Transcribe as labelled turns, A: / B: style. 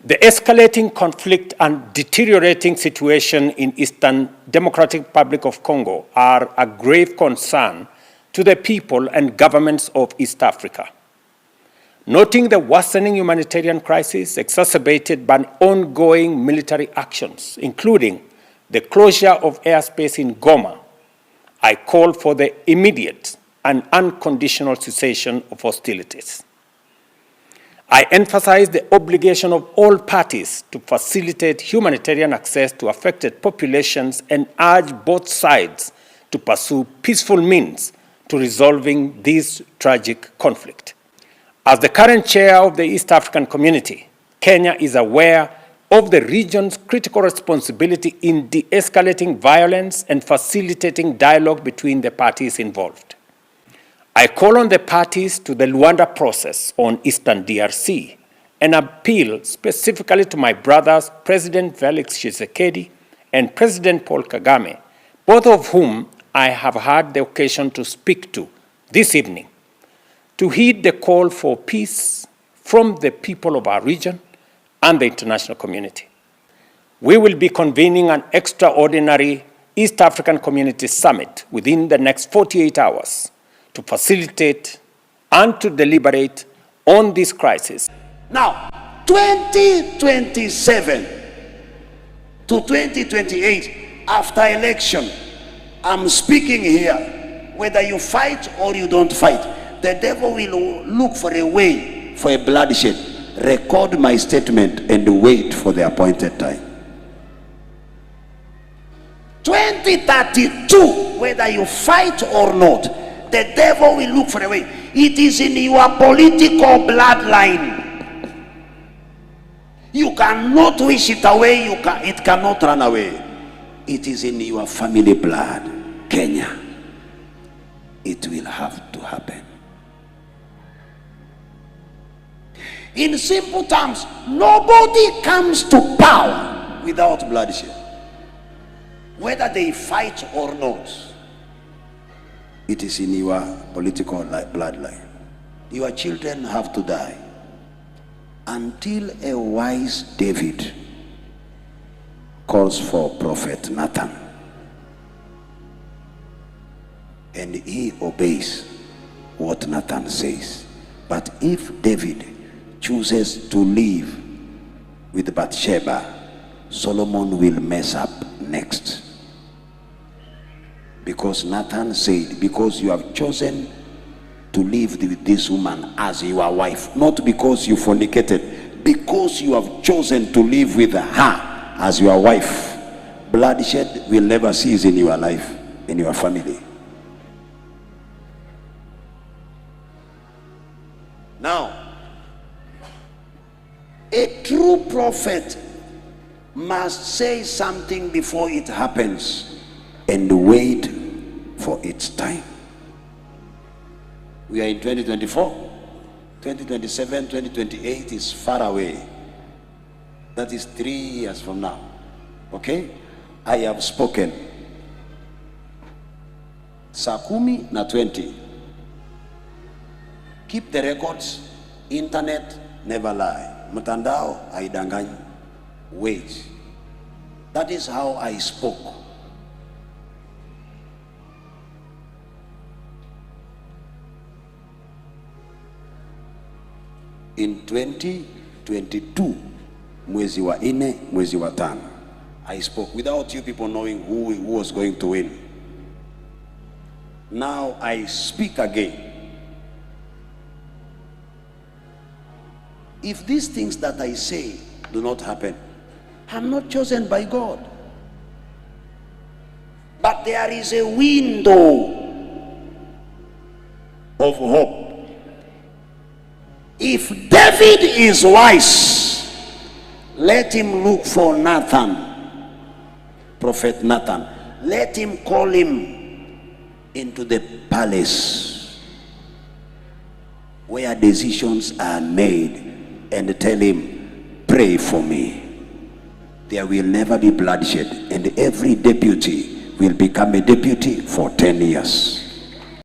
A: The escalating conflict and deteriorating situation in Eastern Democratic Republic of Congo are a grave concern to the people and governments of East Africa. Noting the worsening humanitarian crisis exacerbated by ongoing military actions, including the closure of airspace in Goma, I call for the immediate and unconditional cessation of hostilities. I emphasize the obligation of all parties to facilitate humanitarian access to affected populations and urge both sides to pursue peaceful means to resolving this tragic conflict. As the current chair of the East African Community, Kenya is aware of the region's critical responsibility in de-escalating violence and facilitating dialogue between the parties involved. I call on the parties to the Luanda process on Eastern DRC and appeal specifically to my brothers, President Felix Tshisekedi and President Paul Kagame, both of whom I have had the occasion to speak to this evening, to heed the call for peace from the people of our region and the international community. We will be convening an extraordinary East African Community Summit within the next 48 hours to facilitate and to deliberate on this crisis.
B: Now, 2027 to 2028, after election, I'm speaking here, whether you fight or you don't fight, the devil will look for a way for a bloodshed. Record my statement and wait for the appointed time. 2032, whether you fight or not, the devil will look for a way. It is in your political bloodline. You cannot wish it away. It cannot run away. It is in your family blood. Kenya, it will have to happen. In simple terms, nobody comes to power without bloodshed. Whether they fight or not, it is in your political bloodline. Your children have to die until a wise David calls for Prophet Nathan, and he obeys what Nathan says. But if David chooses to live with Bathsheba, Solomon will mess up next. Because Nathan said, because you have chosen to live with this woman as your wife, not because you fornicated, because you have chosen to live with her as your wife, bloodshed will never cease in your life, in your family. Now, a true prophet must say something before it happens and wait for its time. We are in 2024. 2027, 2028 is far away. That is 3 years from now. Okay? I have spoken. Saa 10 na 20. Keep the records. Internet never lie. Mtandao haidanganyi. Wait. That is how I spoke. In 2022, mwezi wa 4, mwezi wa 5, I spoke without you people knowing who was going to win. Now I speak again. If these things that I say do not happen, I'm not chosen by God. But there is a window of hope. If David is wise, let him look for Nathan, Prophet Nathan. Let him call him into the palace where decisions are made and tell him, pray for me. There will never be bloodshed, and every deputy will become a deputy for 10 years.